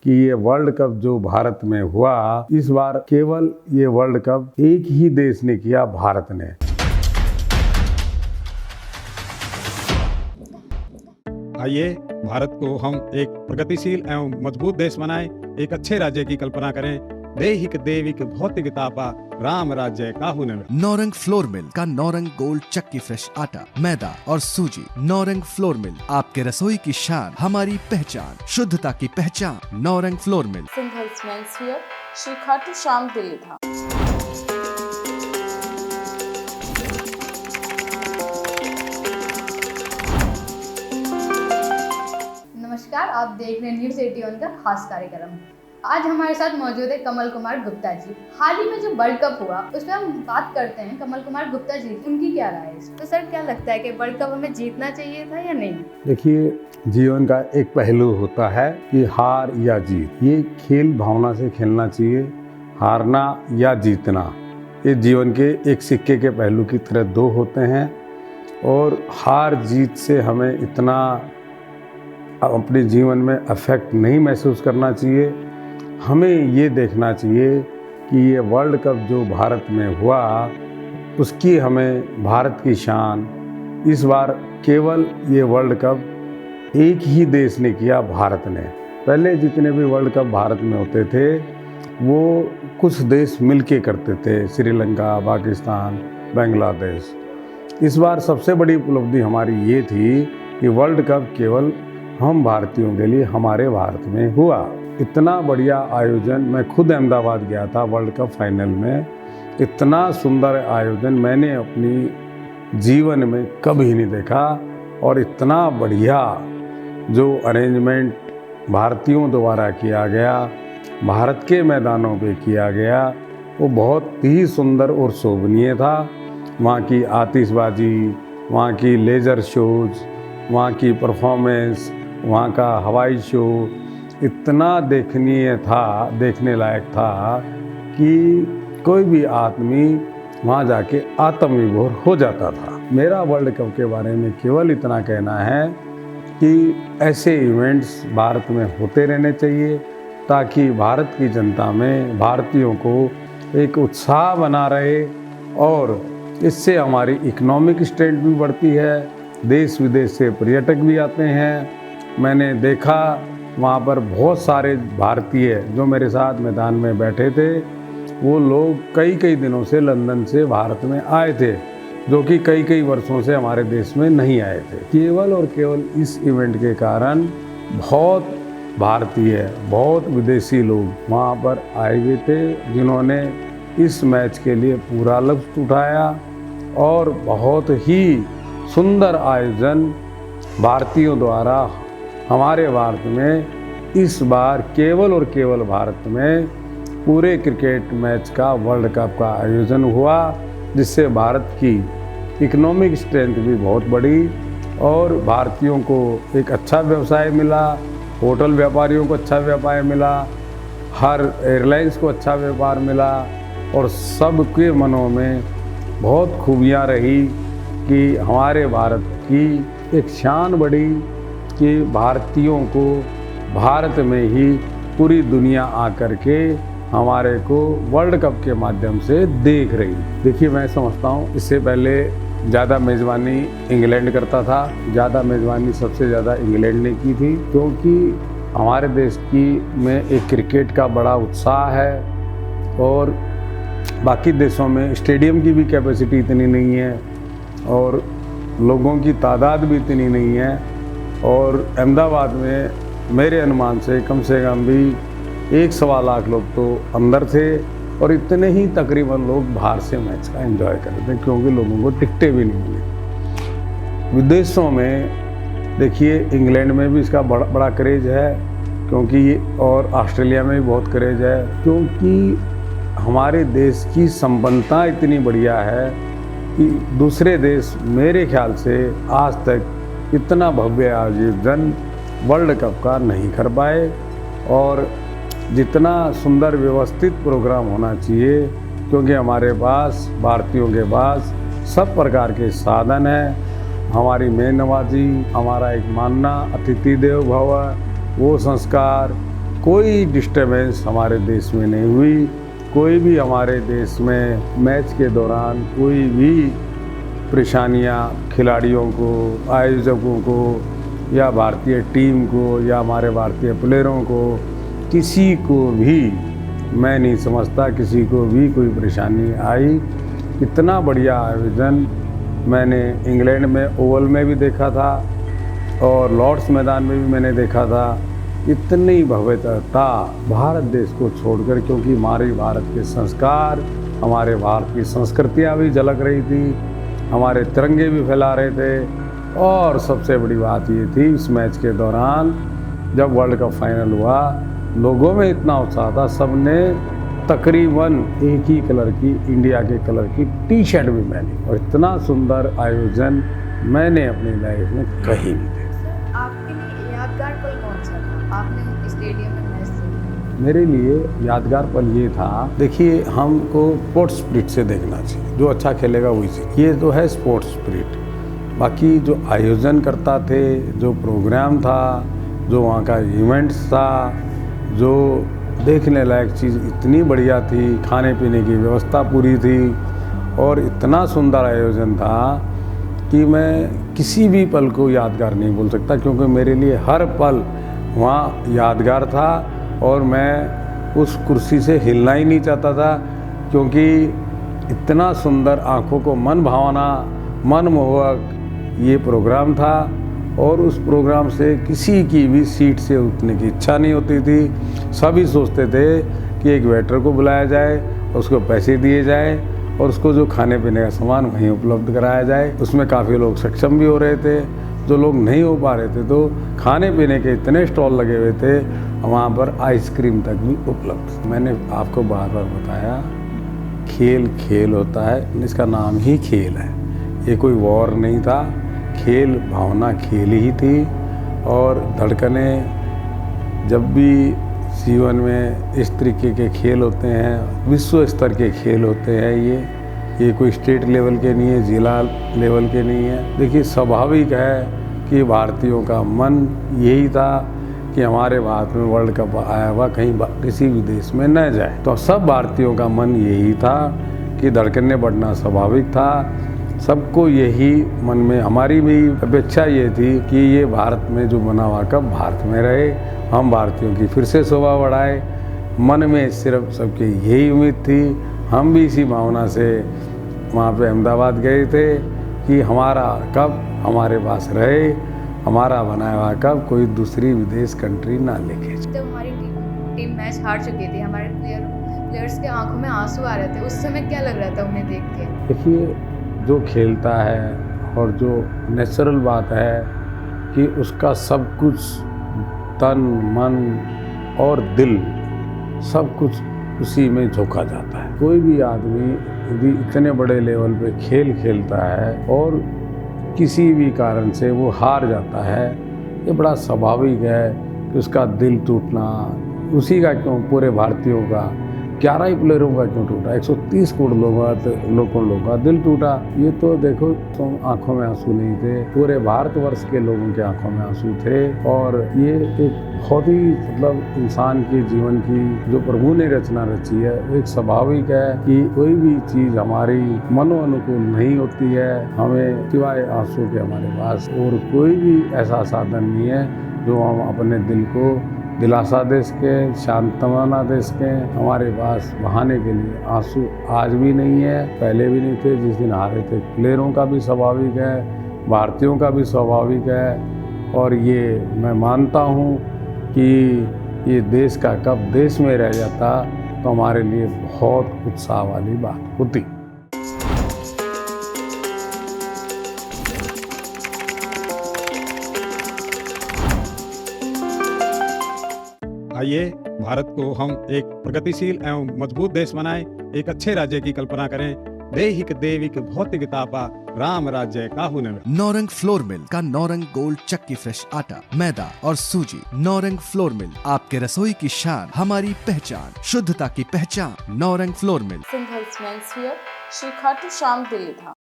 कि ये world cup जो भारत में हुआ, इस बार केवल ये वर्ल्ड कप एक ही देश ने किया, भारत ने। आइए भारत को हम एक प्रगतिशील एवं मजबूत देश बनाएं, एक अच्छे राज्य की कल्पना करें। दैहिक देविक भौतिक तापा राम राज्य काहू न। नौरंग फ्लोर मिल का नौरंग गोल्ड चक्की फ्रेश आटा, मैदा और सूजी। नौरंग फ्लोर मिल, आपके रसोई की शान, हमारी पहचान, शुद्धता की पहचान। Naurang floor mill. Singhals men's wear, Shri Khatu Shyam Delhi था। नमस्कार, आप देख रहे हैं न्यूज़ 81 का खास कार्यक्रम। आज हमारे साथ मौजूद है कमल कुमार गुप्ता जी। हाल ही में जो वर्ल्ड कप हुआ उसमें हम बात करते हैं कमल कुमार गुप्ता जी, उनकी क्या राय है? तो सर, क्या लगता है कि वर्ल्ड कप हमें जीतना चाहिए था या नहीं? देखिए, जीवन का एक पहलू होता है कि हार या जीत। ये खेल भावना से खेलना चाहिए। हारना या जीतना, ये जीवन के एक सिक्के के पहलू की तरह दो होते हैं। और हार जीत से हमें इतना अपने जीवन में अफेक्ट नहीं महसूस करना चाहिए। हमें ये देखना चाहिए कि ये वर्ल्ड कप जो भारत में हुआ, उसकी हमें भारत की शान, इस बार केवल ये वर्ल्ड कप एक ही देश ने किया, भारत ने। पहले जितने भी वर्ल्ड कप भारत में होते थे वो कुछ देश मिलके करते थे, श्रीलंका, पाकिस्तान, बांग्लादेश। इस बार सबसे बड़ी उपलब्धि हमारी ये थी कि वर्ल्ड कप केवल हम भारतीयों के लिए हमारे भारत में हुआ। इतना बढ़िया आयोजन, मैं खुद अहमदाबाद गया था वर्ल्ड कप फाइनल में। इतना सुंदर आयोजन मैंने अपनी जीवन में कभी नहीं देखा। और इतना बढ़िया जो अरेंजमेंट भारतीयों द्वारा किया गया, भारत के मैदानों पे किया गया, वो बहुत ही सुंदर और शोभनीय था। वहाँ की आतिशबाजी, वहाँ की लेज़र शोज, वहाँ की परफॉर्मेंस, वहाँ का हवाई शो इतना देखनीय था, देखने लायक था कि कोई भी आदमी वहाँ जाके आत्मविभोर हो जाता था। मेरा वर्ल्ड कप के बारे में केवल इतना कहना है कि ऐसे इवेंट्स भारत में होते रहने चाहिए, ताकि भारत की जनता में, भारतीयों को एक उत्साह बना रहे। और इससे हमारी इकोनॉमिक स्ट्रेंथ भी बढ़ती है, देश विदेश से पर्यटक भी आते हैं। मैंने देखा वहाँ पर बहुत सारे भारतीय जो मेरे साथ मैदान में बैठे थे, वो लोग कई कई दिनों से लंदन से भारत में आए थे, जो कि कई कई वर्षों से हमारे देश में नहीं आए थे। केवल और केवल इस इवेंट के कारण बहुत भारतीय, बहुत विदेशी लोग वहाँ पर आए हुए थे, जिन्होंने इस मैच के लिए पूरा लुत्फ उठाया। और बहुत ही सुंदर आयोजन भारतीयों द्वारा हमारे भारत में इस बार केवल और केवल भारत में पूरे क्रिकेट मैच का, वर्ल्ड कप का आयोजन हुआ, जिससे भारत की इकोनॉमिक स्ट्रेंथ भी बहुत बढ़ी और भारतीयों को एक अच्छा व्यवसाय मिला, होटल व्यापारियों को अच्छा व्यापार मिला, हर एयरलाइंस को अच्छा व्यापार मिला। और सबके मनों में बहुत खूबियाँ रही कि हमारे भारत की एक शान बढ़ी कि भारतीयों को भारत में ही पूरी दुनिया आकर के हमारे को वर्ल्ड कप के माध्यम से देख रही। देखिए, मैं समझता हूँ इससे पहले ज़्यादा मेज़बानी इंग्लैंड करता था। ज़्यादा मेज़बानी सबसे ज़्यादा इंग्लैंड ने की थी, क्योंकि हमारे देश की में एक क्रिकेट का बड़ा उत्साह है। और बाकी देशों में स्टेडियम की भी कैपेसिटी इतनी नहीं है और लोगों की तादाद भी इतनी नहीं है। और अहमदाबाद में मेरे अनुमान से कम भी 1-1.25 लाख लोग तो अंदर थे और इतने ही तकरीबन लोग बाहर से मैच का एंजॉय कर रहे थे, क्योंकि लोगों को टिकटें भी नहीं मिली। विदेशों में देखिए, इंग्लैंड में भी इसका बड़ा क्रेज है, क्योंकि और ऑस्ट्रेलिया में भी बहुत क्रेज है, क्योंकि हमारे देश की संपन्नता इतनी बढ़िया है कि दूसरे देश मेरे ख्याल से आज तक इतना भव्य आयोजन वर्ल्ड कप का नहीं कर पाए। और जितना सुंदर व्यवस्थित प्रोग्राम होना चाहिए, क्योंकि हमारे पास, भारतीयों के पास सब प्रकार के साधन हैं। हमारी मेहनवाजी, हमारा एक मानना अतिथि देवो भव, वो संस्कार कोई डिस्टर्बेंस हमारे देश में नहीं हुई। कोई भी हमारे देश में मैच के दौरान कोई भी परेशानियां खिलाड़ियों को, आयोजकों को या भारतीय टीम को या हमारे भारतीय प्लेयरों को, किसी को भी मैं नहीं समझता किसी को भी कोई परेशानी आई। इतना बढ़िया आयोजन मैंने इंग्लैंड में ओवल में भी देखा था और लॉर्ड्स मैदान में भी मैंने देखा था। इतनी भव्यता भारत देश को छोड़कर, क्योंकि हमारे भारत के संस्कार, हमारे भारत की संस्कृतियाँ भी झलक रही थी, हमारे तिरंगे भी फैला रहे थे। और सबसे बड़ी बात ये थी, इस मैच के दौरान जब वर्ल्ड कप फाइनल हुआ, लोगों में इतना उत्साह था, सबने तकरीबन एक ही कलर की, इंडिया के कलर की टी शर्ट भी पहनी। और इतना सुंदर आयोजन मैंने अपनी लाइफ में कहीं नहीं देखा। आपके लिए यादगार पल कौन सा था? आपने स्टेडियम में मैच देखा? मेरे लिए यादगार पल ये था, देखिए हमको स्पोर्ट्स स्पिरिट से देखना चाहिए, जो अच्छा खेलेगा वही से। ये तो है स्पोर्ट्स स्पिरिट। बाकी जो आयोजन करता थे, जो प्रोग्राम था, जो वहाँ का इवेंट्स था, जो देखने लायक चीज़ इतनी बढ़िया थी, खाने पीने की व्यवस्था पूरी थी और इतना सुंदर आयोजन था कि मैं किसी भी पल को यादगार नहीं बोल सकता, क्योंकि मेरे लिए हर पल वहाँ यादगार था और मैं उस कुर्सी से हिलना ही नहीं चाहता था, क्योंकि इतना सुंदर, आँखों को मन भावना, मनमोहक ये प्रोग्राम था। और उस प्रोग्राम से किसी की भी सीट से उठने की इच्छा नहीं होती थी। सभी सोचते थे कि एक वेटर को बुलाया जाए, उसको पैसे दिए जाए और उसको जो खाने पीने का सामान वहीं उपलब्ध कराया जाए। उसमें काफ़ी लोग सक्षम भी हो रहे थे, जो लोग नहीं हो पा रहे थे तो खाने पीने के इतने स्टॉल लगे हुए थे, वहाँ पर आइसक्रीम तक भी उपलब्ध। मैंने आपको बार बार बताया, खेल खेल होता है, इसका नाम ही खेल है। ये कोई वॉर नहीं था, खेल भावना खेल ही थी। और धड़कनें जब भी जीवन में इस तरीके के खेल होते हैं, विश्व स्तर के खेल होते हैं, ये कोई स्टेट लेवल के नहीं है, जिला लेवल के नहीं है। देखिए स्वाभाविक है कि भारतीयों का मन यही था कि हमारे भारत में वर्ल्ड कप आया हुआ कहीं किसी भी देश में न जाए। तो सब भारतीयों का मन यही था कि धड़कनें बढ़ना स्वाभाविक था। सबको यही मन में, हमारी भी अपेक्षा ये थी कि ये भारत में जो बना हुआ कप भारत में रहे, हम भारतीयों की फिर से शोभा बढ़ाए। मन में सिर्फ सबकी यही उम्मीद थी। हम भी इसी भावना से वहाँ पे अहमदाबाद गए थे कि हमारा कप हमारे पास रहे, हमारा बनाया हुआ कप कोई दूसरी विदेश कंट्री ना लेके। जब हमारी टीम मैच हार चुकी थी, हमारे प्लेयर्स के आंखों में आंसू आ रहे थे, उस समय क्या लग रहा था उन्हें देख के? देखिए, जो खेलता है और जो नेचुरल बात है कि उसका सब कुछ, तन मन और दिल, सब कुछ उसी में झोंका जाता है। कोई भी आदमी यदि इतने बड़े लेवल पे खेल खेलता है और किसी भी कारण से वो हार जाता है, ये बड़ा स्वाभाविक है कि उसका दिल टूटना, उसी का क्यों, पूरे भारतीयों का 11 ही प्लेयरों का क्यों टूटा, 130 करोड़ लोगों का दिल टूटा। ये तो देखो, तुम आंखों में आंसू नहीं थे, पूरे भारतवर्ष के लोगों के आंखों में आंसू थे। और ये एक बहुत ही मतलब इंसान के जीवन की जो प्रभु ने रचना रची है, वो एक स्वाभाविक है कि कोई भी चीज़ हमारी मनो अनुकूल नहीं होती है। हमें सिवाय आंसू के हमारे पास और कोई भी ऐसा साधन नहीं है जो हम अपने दिल को दिलासा दे सके, शांतवना दे सके। हमारे पास बहाने के लिए आंसू आज भी नहीं है, पहले भी नहीं थे। जिस दिन हारे थे, प्लेयरों का भी स्वाभाविक है, भारतीयों का भी स्वाभाविक है। और ये मैं मानता हूँ कि ये देश का कप देश में रह जाता तो हमारे लिए बहुत उत्साह वाली बात होती। आइए भारत को हम एक प्रगतिशील एवं मजबूत देश बनाएं, एक अच्छे राज्य की कल्पना करें। देहिक देविक भौतिकतापा राम राज्य काहू न। नौरंग फ्लोर मिल का नौरंग गोल्ड चक्की फ्रेश आटा, मैदा और सूजी। नौरंग फ्लोर मिल, आपके रसोई की शान, हमारी पहचान, शुद्धता की पहचान। Naurang floor mill. Singhals men's wear, Shri Khatu Shyam Delhi धाम।